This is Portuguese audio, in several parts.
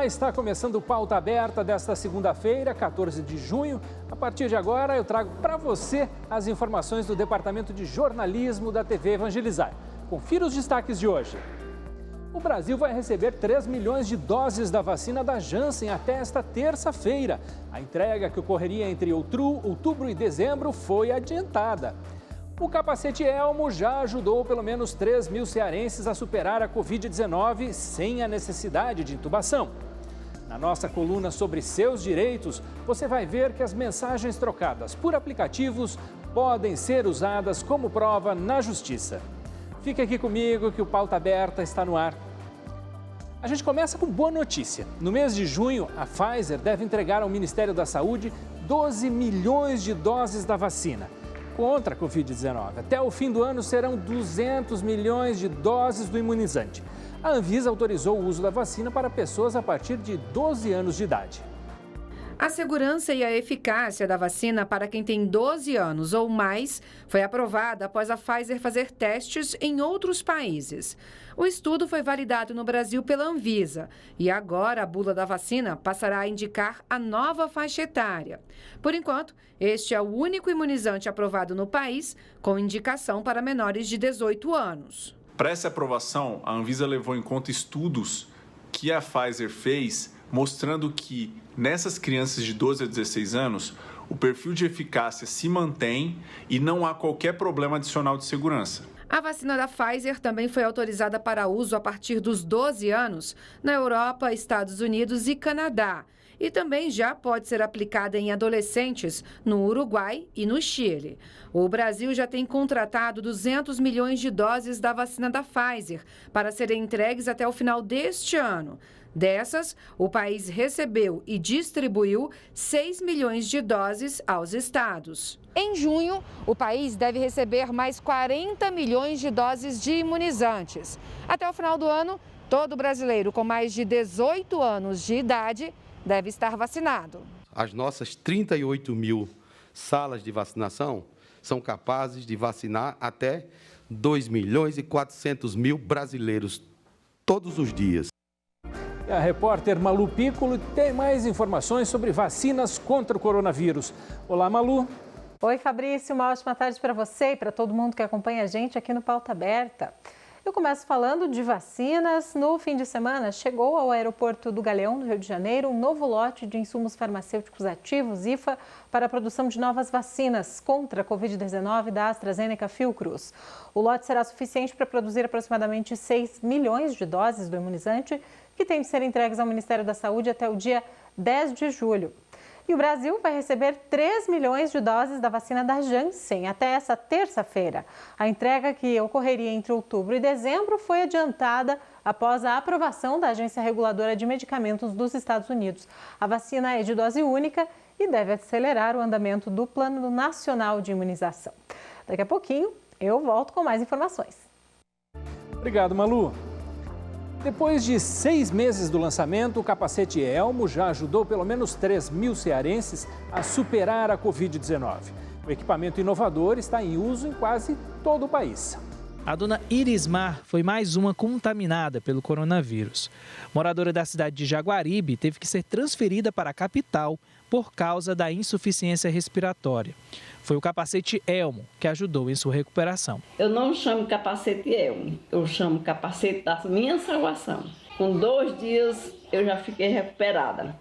Olá, está começando o Pauta Aberta desta segunda-feira, 14 de junho. A partir de agora eu trago para você as informações do Departamento de Jornalismo da TV Evangelizar. Confira os destaques de hoje. O Brasil vai receber 3 milhões de doses da vacina da Janssen até esta terça-feira. A entrega, que ocorreria entre outubro e dezembro, foi adiantada. O capacete Elmo já ajudou pelo menos 3 mil cearenses a superar a Covid-19 sem a necessidade de intubação. Na nossa coluna sobre seus direitos, você vai ver que as mensagens trocadas por aplicativos podem ser usadas como prova na justiça. Fique aqui comigo que o Pauta Aberta está no ar. A gente começa com boa notícia. No mês de junho, a Pfizer deve entregar ao Ministério da Saúde 12 milhões de doses da vacina contra a Covid-19. Até o fim do ano serão 200 milhões de doses do imunizante. A Anvisa autorizou o uso da vacina para pessoas a partir de 12 anos de idade. A segurança e a eficácia da vacina para quem tem 12 anos ou mais foi aprovada após a Pfizer fazer testes em outros países. O estudo foi validado no Brasil pela Anvisa e agora a bula da vacina passará a indicar a nova faixa etária. Por enquanto, este é o único imunizante aprovado no país com indicação para menores de 18 anos. Para essa aprovação, a Anvisa levou em conta estudos que a Pfizer fez, mostrando que nessas crianças de 12 a 16 anos, o perfil de eficácia se mantém e não há qualquer problema adicional de segurança. A vacina da Pfizer também foi autorizada para uso a partir dos 12 anos na Europa, Estados Unidos e Canadá. E também já pode ser aplicada em adolescentes no Uruguai e no Chile. O Brasil já tem contratado 200 milhões de doses da vacina da Pfizer para serem entregues até o final deste ano. Dessas, o país recebeu e distribuiu 6 milhões de doses aos estados. Em junho, o país deve receber mais 40 milhões de doses de imunizantes. Até o final do ano, todo brasileiro com mais de 18 anos de idade deve estar vacinado. As nossas 38 mil salas de vacinação são capazes de vacinar até 2 milhões e 400 mil brasileiros todos os dias. A repórter Malu Piccolo tem mais informações sobre vacinas contra o coronavírus. Olá, Malu. Oi, Fabrício. Uma ótima tarde para você e para todo mundo que acompanha a gente aqui no Pauta Aberta. Eu começo falando de vacinas. No fim de semana, chegou ao aeroporto do Galeão, no Rio de Janeiro, um novo lote de insumos farmacêuticos ativos, IFA, para a produção de novas vacinas contra a Covid-19 da AstraZeneca Fiocruz. O lote será suficiente para produzir aproximadamente 6 milhões de doses do imunizante, que tem de ser entregues ao Ministério da Saúde até o dia 10 de julho. E o Brasil vai receber 3 milhões de doses da vacina da Janssen até essa terça-feira. A entrega, que ocorreria entre outubro e dezembro, foi adiantada após a aprovação da Agência Reguladora de Medicamentos dos Estados Unidos. A vacina é de dose única e deve acelerar o andamento do Plano Nacional de Imunização. Daqui a pouquinho eu volto com mais informações. Obrigado, Malu. Depois de 6 meses do lançamento, o capacete Elmo já ajudou pelo menos 3 mil cearenses a superar a Covid-19. O equipamento inovador está em uso em quase todo o país. A dona Irismar foi mais uma contaminada pelo coronavírus. Moradora da cidade de Jaguaribe, teve que ser transferida para a capital por causa da insuficiência respiratória. Foi o capacete Elmo que ajudou em sua recuperação. Eu não chamo capacete Elmo, eu chamo capacete da minha salvação. Com 2 dias eu já fiquei recuperada.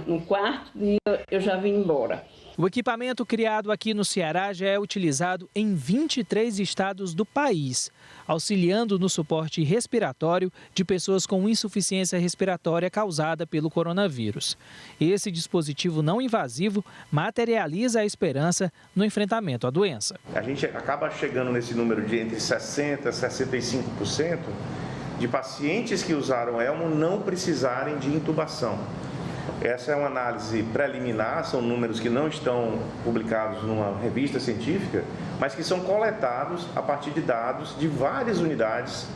No quarto dia eu já vim embora. O equipamento criado aqui no Ceará já é utilizado em 23 estados do país, auxiliando no suporte respiratório de pessoas com insuficiência respiratória causada pelo coronavírus. Esse dispositivo não invasivo materializa a esperança no enfrentamento à doença. A gente acaba chegando nesse número de entre 60% e 65% de pacientes que usaram Elmo não precisarem de intubação. Essa é uma análise preliminar, são números que não estão publicados numa revista científica, mas que são coletados a partir de dados de várias unidades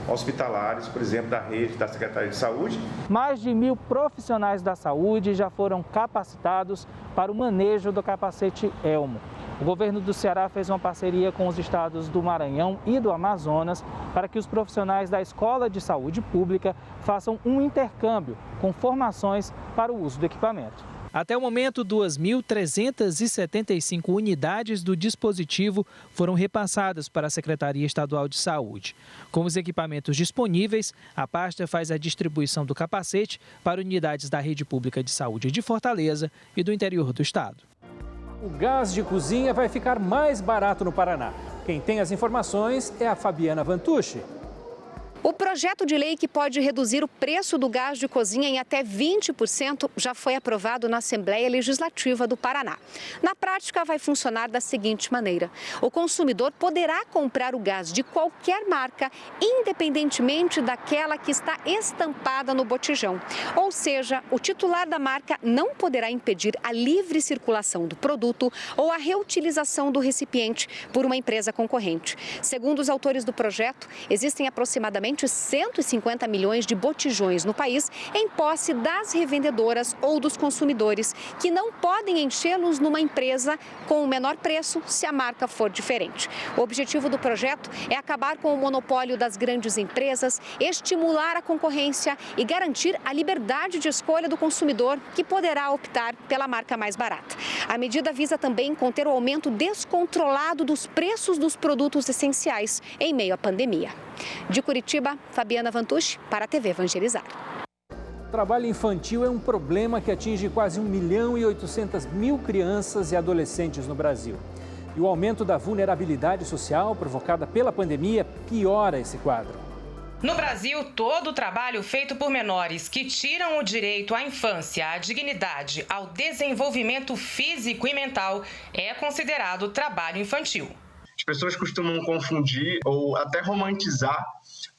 hospitalares, por exemplo, da rede da Secretaria de Saúde. Mais de 1.000 profissionais da saúde já foram capacitados para o manejo do capacete Elmo. O governo do Ceará fez uma parceria com os estados do Maranhão e do Amazonas para que os profissionais da Escola de Saúde Pública façam um intercâmbio com formações para o uso do equipamento. Até o momento, 2.375 unidades do dispositivo foram repassadas para a Secretaria Estadual de Saúde. Com os equipamentos disponíveis, a pasta faz a distribuição do capacete para unidades da Rede Pública de Saúde de Fortaleza e do interior do estado. O gás de cozinha vai ficar mais barato no Paraná. Quem tem as informações é a Fabiana Vantucci. O projeto de lei que pode reduzir o preço do gás de cozinha em até 20% já foi aprovado na Assembleia Legislativa do Paraná. Na prática, vai funcionar da seguinte maneira: o consumidor poderá comprar o gás de qualquer marca, independentemente daquela que está estampada no botijão. Ou seja, o titular da marca não poderá impedir a livre circulação do produto ou a reutilização do recipiente por uma empresa concorrente. Segundo os autores do projeto, existem aproximadamente 150 milhões de botijões no país em posse das revendedoras ou dos consumidores, que não podem enchê-los numa empresa com o menor preço se a marca for diferente. O objetivo do projeto é acabar com o monopólio das grandes empresas, estimular a concorrência e garantir a liberdade de escolha do consumidor, que poderá optar pela marca mais barata. A medida visa também conter o aumento descontrolado dos preços dos produtos essenciais em meio à pandemia. De Curitiba, Fabiana Vantucci, para a TV Evangelizar. O trabalho infantil é um problema que atinge quase 1.800.000 crianças e adolescentes no Brasil. E o aumento da vulnerabilidade social provocada pela pandemia piora esse quadro. No Brasil, todo o trabalho feito por menores que tiram o direito à infância, à dignidade, ao desenvolvimento físico e mental é considerado trabalho infantil. As pessoas costumam confundir ou até romantizar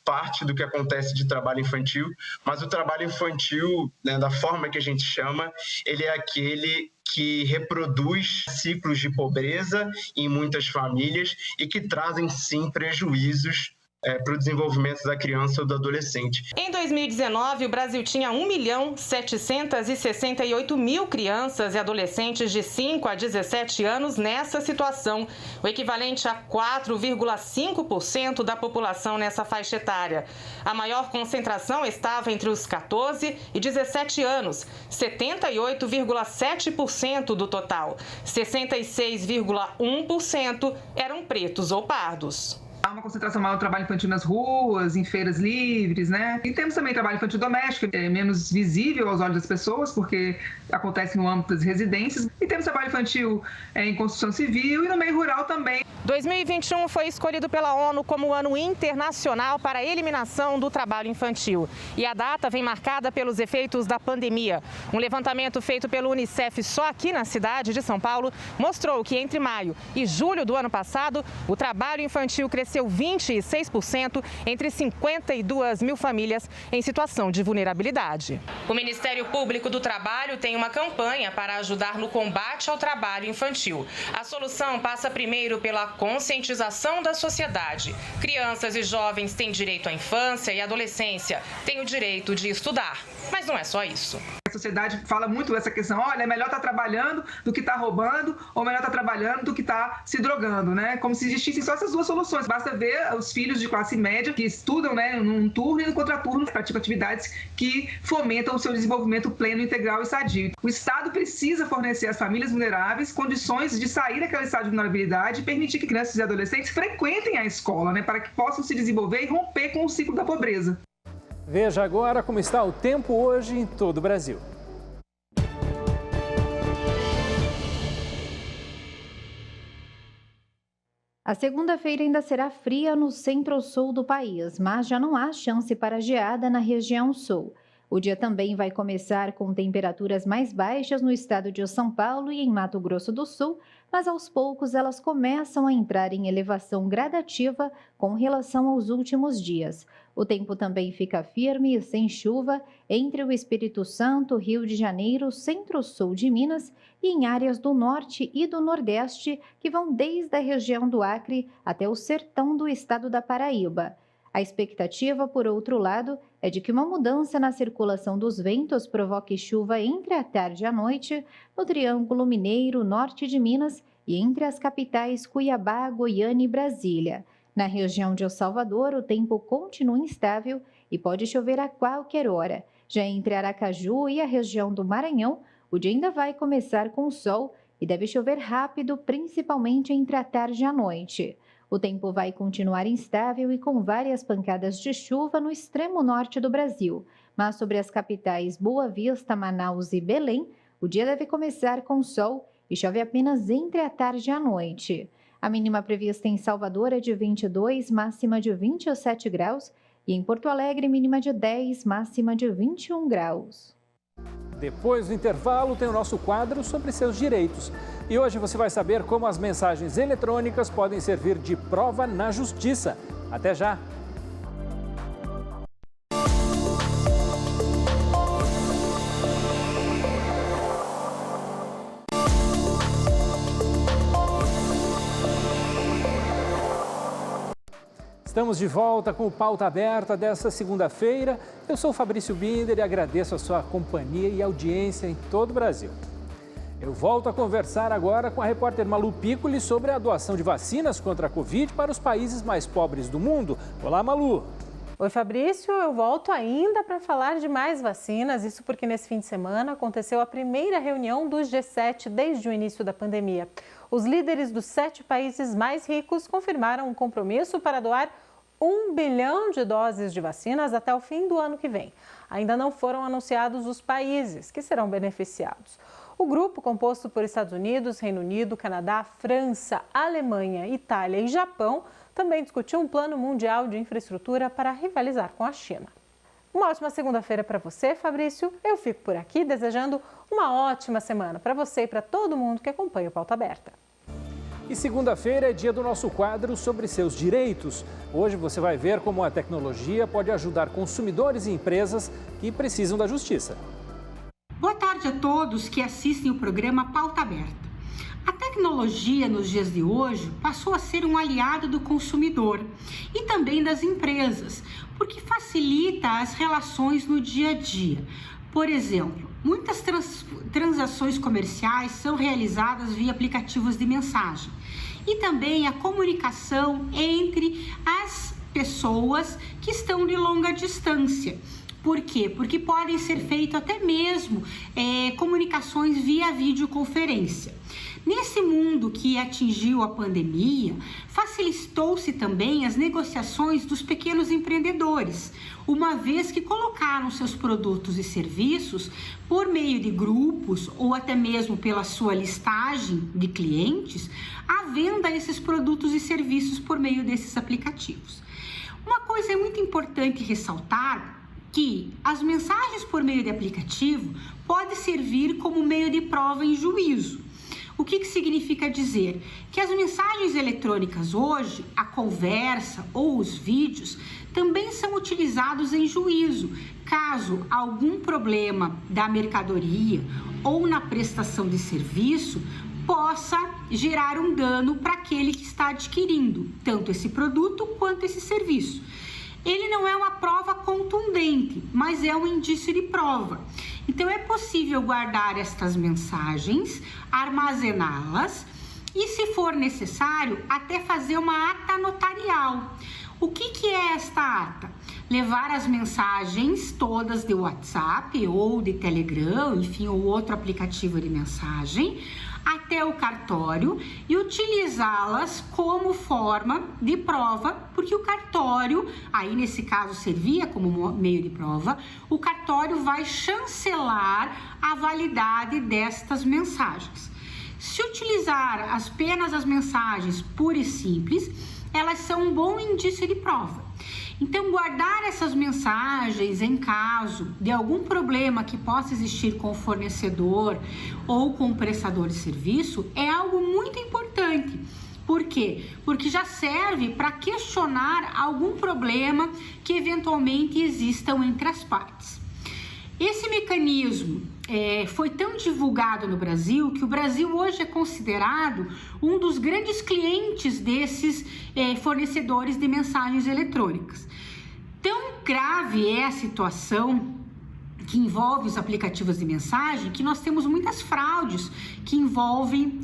parte do que acontece de trabalho infantil, mas o trabalho infantil, né, da forma que a gente chama, ele é aquele que reproduz ciclos de pobreza em muitas famílias e que trazem, sim, prejuízos para o desenvolvimento da criança ou do adolescente. Em 2019, o Brasil tinha 1.768.000 crianças e adolescentes de 5 a 17 anos nessa situação, o equivalente a 4,5% da população nessa faixa etária. A maior concentração estava entre os 14 e 17 anos, 78,7% do total. 66,1% eram pretos ou pardos. Há uma concentração maior do trabalho infantil nas ruas, em feiras livres, né? E temos também trabalho infantil doméstico, que é menos visível aos olhos das pessoas, porque acontece no âmbito das residências. E temos trabalho infantil em construção civil e no meio rural também. 2021 foi escolhido pela ONU como o Ano Internacional para a Eliminação do Trabalho Infantil. E a data vem marcada pelos efeitos da pandemia. Um levantamento feito pelo Unicef só aqui na cidade de São Paulo mostrou que entre maio e julho do ano passado, o trabalho infantil cresceu 26% entre 52 mil famílias em situação de vulnerabilidade. O Ministério Público do Trabalho tem uma campanha para ajudar no combate ao trabalho infantil. A solução passa primeiro pela conscientização da sociedade. Crianças e jovens têm direito à infância e adolescência, têm o direito de estudar. Mas não é só isso. A sociedade fala muito dessa questão, olha, é melhor estar trabalhando do que estar roubando, ou melhor estar trabalhando do que estar se drogando, né? Como se existissem só essas duas soluções. Basta ver os filhos de classe média que estudam, né, num turno e no contraturno, praticam atividades que fomentam o seu desenvolvimento pleno, integral e sadio. O Estado precisa fornecer às famílias vulneráveis condições de sair daquela estado de vulnerabilidade e permitir que crianças e adolescentes frequentem a escola, né, para que possam se desenvolver e romper com o ciclo da pobreza. Veja agora como está o tempo hoje em todo o Brasil. A segunda-feira ainda será fria no centro-sul do país, mas já não há chance para geada na região sul. O dia também vai começar com temperaturas mais baixas no estado de São Paulo e em Mato Grosso do Sul, mas aos poucos elas começam a entrar em elevação gradativa com relação aos últimos dias. O tempo também fica firme e sem chuva entre o Espírito Santo, Rio de Janeiro, centro-sul de Minas e em áreas do norte e do nordeste, que vão desde a região do Acre até o sertão do estado da Paraíba. A expectativa, por outro lado, é de que uma mudança na circulação dos ventos provoque chuva entre a tarde e a noite no Triângulo Mineiro, norte de Minas e entre as capitais Cuiabá, Goiânia e Brasília. Na região de El Salvador, o tempo continua instável e pode chover a qualquer hora. Já entre Aracaju e a região do Maranhão, o dia ainda vai começar com sol e deve chover rápido, principalmente entre a tarde e a noite. O tempo vai continuar instável e com várias pancadas de chuva no extremo norte do Brasil. Mas sobre as capitais Boa Vista, Manaus e Belém, o dia deve começar com sol e chove apenas entre a tarde e a noite. A mínima prevista em Salvador é de 22, máxima de 27 graus. E em Porto Alegre, mínima de 10, máxima de 21 graus. Depois do intervalo, tem o nosso quadro sobre seus direitos. E hoje você vai saber como as mensagens eletrônicas podem servir de prova na justiça. Até já! Estamos de volta com o Pauta Aberta desta segunda-feira. Eu sou o Fabrício Binder e agradeço a sua companhia e audiência em todo o Brasil. Eu volto a conversar agora com a repórter Malu Piccoli sobre a doação de vacinas contra a Covid para os países mais pobres do mundo. Olá, Malu! Oi, Fabrício. Eu volto ainda para falar de mais vacinas. Isso porque nesse fim de semana aconteceu a primeira reunião do G7 desde o início da pandemia. Os líderes dos 7 países mais ricos confirmaram um compromisso para doar 1 bilhão de doses de vacinas até o fim do ano que vem. Ainda não foram anunciados os países que serão beneficiados. O grupo, composto por Estados Unidos, Reino Unido, Canadá, França, Alemanha, Itália e Japão, também discutiu um plano mundial de infraestrutura para rivalizar com a China. Uma ótima segunda-feira para você, Fabrício. Eu fico por aqui desejando uma ótima semana para você e para todo mundo que acompanha o Pauta Aberta. E segunda-feira é dia do nosso quadro sobre seus direitos. Hoje você vai ver como a tecnologia pode ajudar consumidores e empresas que precisam da justiça. Boa tarde a todos que assistem o programa Pauta Aberta. A tecnologia nos dias de hoje passou a ser um aliado do consumidor e também das empresas, porque facilita as relações no dia a dia. Por exemplo, muitas transações comerciais são realizadas via aplicativos de mensagem e também a comunicação entre as pessoas que estão de longa distância. Por quê? Porque podem ser feitas até mesmo comunicações via videoconferência. Nesse mundo que atingiu a pandemia, facilitou-se também as negociações dos pequenos empreendedores, uma vez que colocaram seus produtos e serviços por meio de grupos ou até mesmo pela sua listagem de clientes, à venda esses produtos e serviços por meio desses aplicativos. Uma coisa é muito importante ressaltar que as mensagens por meio de aplicativo podem servir como meio de prova em juízo. O que significa dizer? Que as mensagens eletrônicas hoje, a conversa ou os vídeos, também são utilizados em juízo, caso algum problema da mercadoria ou na prestação de serviço possa gerar um dano para aquele que está adquirindo, tanto esse produto quanto esse serviço. Ele não é uma prova contundente, mas é um indício de prova. Então, é possível guardar estas mensagens, armazená-las e, se for necessário, até fazer uma ata notarial. O que é esta ata? Levar as mensagens todas de WhatsApp ou de Telegram, enfim, ou outro aplicativo de mensagem, até o cartório e utilizá-las como forma de prova, porque o cartório, aí nesse caso servia como meio de prova, o cartório vai chancelar a validade destas mensagens. Se utilizar apenas as mensagens puras e simples, elas são um bom indício de prova. Então, guardar essas mensagens em caso de algum problema que possa existir com o fornecedor ou com o prestador de serviço é algo muito importante. Por quê? Porque já serve para questionar algum problema que eventualmente existam entre as partes. Esse mecanismo foi tão divulgado no Brasil que o Brasil hoje é considerado um dos grandes clientes desses fornecedores de mensagens eletrônicas. Tão grave é a situação que envolve os aplicativos de mensagem, que nós temos muitas fraudes que envolvem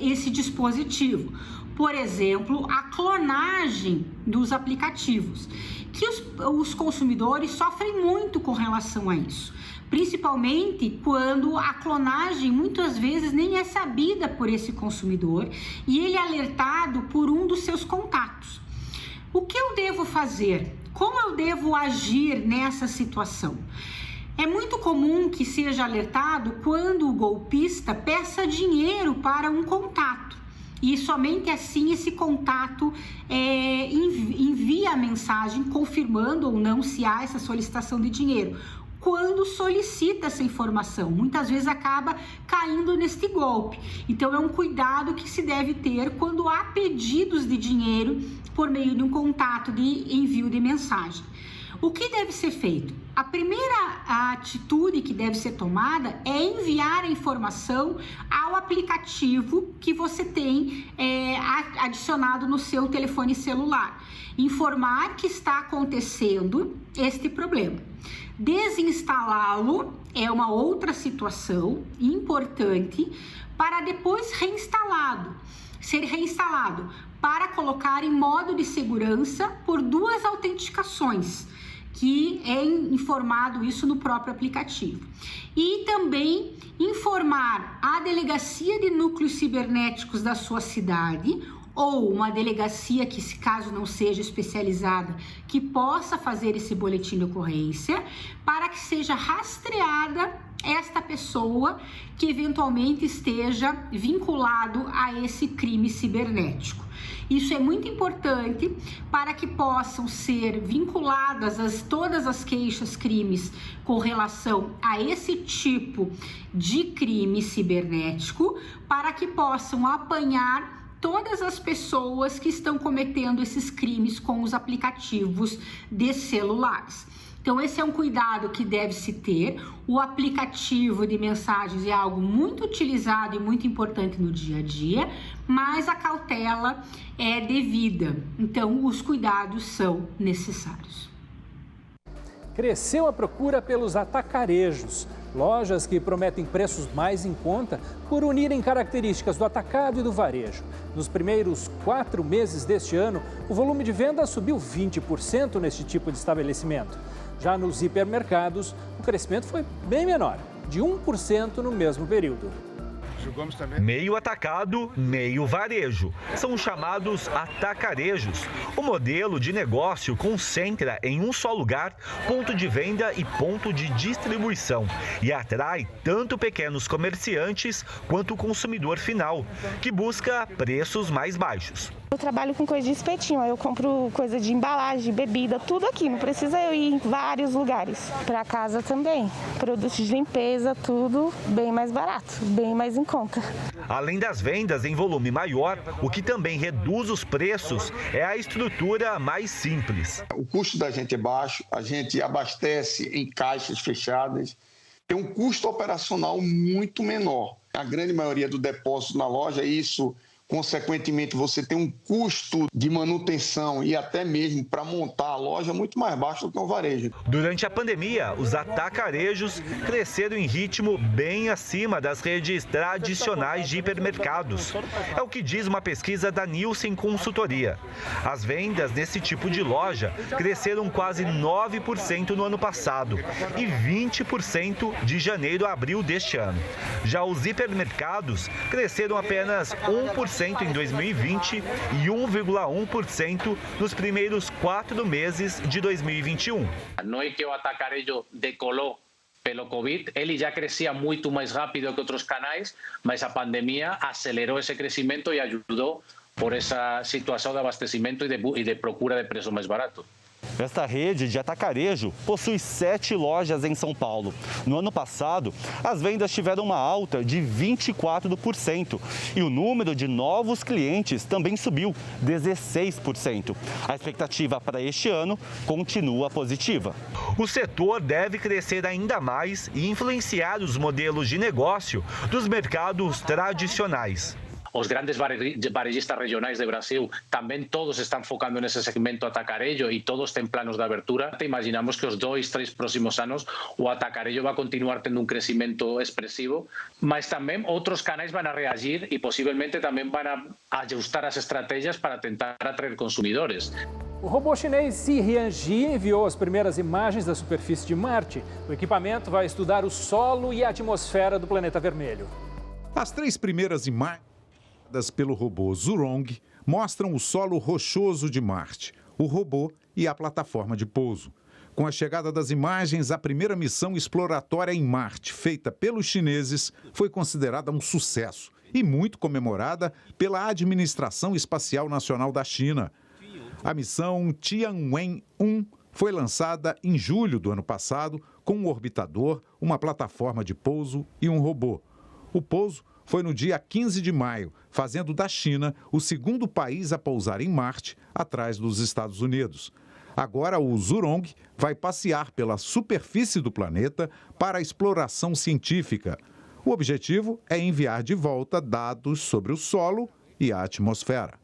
esse dispositivo. Por exemplo, a clonagem dos aplicativos, que os consumidores sofrem muito com relação a isso. Principalmente quando a clonagem muitas vezes nem é sabida por esse consumidor e ele é alertado por um dos seus contatos. O que eu devo fazer? Como eu devo agir nessa situação? É muito comum que seja alertado quando o golpista peça dinheiro para um contato. E somente assim esse contato envia a mensagem confirmando ou não se há essa solicitação de dinheiro. Quando solicita essa informação, muitas vezes acaba caindo neste golpe. Então é um cuidado que se deve ter quando há pedidos de dinheiro por meio de um contato de envio de mensagem. O que deve ser feito? A primeira atitude que deve ser tomada é enviar a informação ao aplicativo que você tem adicionado no seu telefone celular. Informar que está acontecendo este problema. Desinstalá-lo é uma outra situação importante para depois ser reinstalado para colocar em modo de segurança por 2 autenticações, que é informado isso no próprio aplicativo. E também informar a delegacia de núcleos cibernéticos da sua cidade ou uma delegacia que, se caso não seja especializada, que possa fazer esse boletim de ocorrência para que seja rastreada esta pessoa que eventualmente esteja vinculado a esse crime cibernético. Isso é muito importante para que possam ser vinculadas todas as queixas, crimes com relação a esse tipo de crime cibernético, para que possam apanhar todas as pessoas que estão cometendo esses crimes com os aplicativos de celulares. Então, esse é um cuidado que deve se ter. O aplicativo de mensagens é algo muito utilizado e muito importante no dia a dia, mas a cautela é devida. Então, os cuidados são necessários. Cresceu a procura pelos atacarejos, lojas que prometem preços mais em conta por unirem características do atacado e do varejo. Nos primeiros 4 meses deste ano, o volume de vendas subiu 20% neste tipo de estabelecimento. Já nos hipermercados, o crescimento foi bem menor, de 1% no mesmo período. Meio atacado, meio varejo. São os chamados atacarejos. O modelo de negócio concentra em um só lugar ponto de venda e ponto de distribuição e atrai tanto pequenos comerciantes quanto o consumidor final, que busca preços mais baixos. Eu trabalho com coisa de espetinho, eu compro coisa de embalagem, bebida, tudo aqui, não precisa eu ir em vários lugares. Para casa também, produtos de limpeza, tudo bem mais barato, bem mais em conta. Além das vendas em volume maior, o que também reduz os preços é a estrutura mais simples. O custo da gente é baixo, a gente abastece em caixas fechadas, tem um custo operacional muito menor. A grande maioria do depósito na loja, isso... Consequentemente, você tem um custo de manutenção e até mesmo para montar a loja muito mais baixo do que o varejo. Durante a pandemia, os atacarejos cresceram em ritmo bem acima das redes tradicionais de hipermercados. É o que diz uma pesquisa da Nielsen Consultoria. As vendas nesse tipo de loja cresceram quase 9% no ano passado e 20% de janeiro a abril deste ano. Já os hipermercados cresceram apenas 1% em 2020 e 1,1% nos primeiros 4 meses de 2021. Não é que o atacarejo decolou pelo Covid, ele já crescia muito mais rápido que outros canais, mas a pandemia acelerou esse crescimento e ajudou por essa situação de abastecimento e de procura de preço mais barato. Esta rede de atacarejo possui 7 lojas em São Paulo. No ano passado, as vendas tiveram uma alta de 24% e o número de novos clientes também subiu 16%. A expectativa para este ano continua positiva. O setor deve crescer ainda mais e influenciar os modelos de negócio dos mercados tradicionais. os grandes varejistas regionais de Brasil também todos estão focando nesse segmento atacarejo e todos têm planos de abertura. Imaginamos que os 2-3 próximos anos o atacarejo vai continuar tendo um crescimento expressivo, mas também outros canais vão reagir e possivelmente também vão ajustar as estratégias para tentar atrair consumidores. O robô chinês Zhijiangji enviou as primeiras imagens da superfície de Marte. O equipamento vai estudar o solo e a atmosfera do planeta vermelho. As 3 primeiras imagens pelo robô Zhurong mostram o solo rochoso de Marte, o robô e a plataforma de pouso. Com a chegada das imagens, a primeira missão exploratória em Marte, feita pelos chineses, foi considerada um sucesso e muito comemorada pela Administração Espacial Nacional da China. A missão Tianwen-1 foi lançada em julho do ano passado com um orbitador, uma plataforma de pouso e um robô. O pouso foi no dia 15 de maio, fazendo da China o segundo país a pousar em Marte, atrás dos Estados Unidos. Agora, o Zhurong vai passear pela superfície do planeta para a exploração científica. O objetivo é enviar de volta dados sobre o solo e a atmosfera.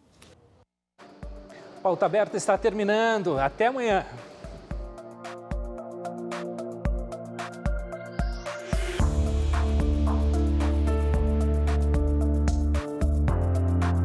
Pauta Aberta está terminando. Até amanhã.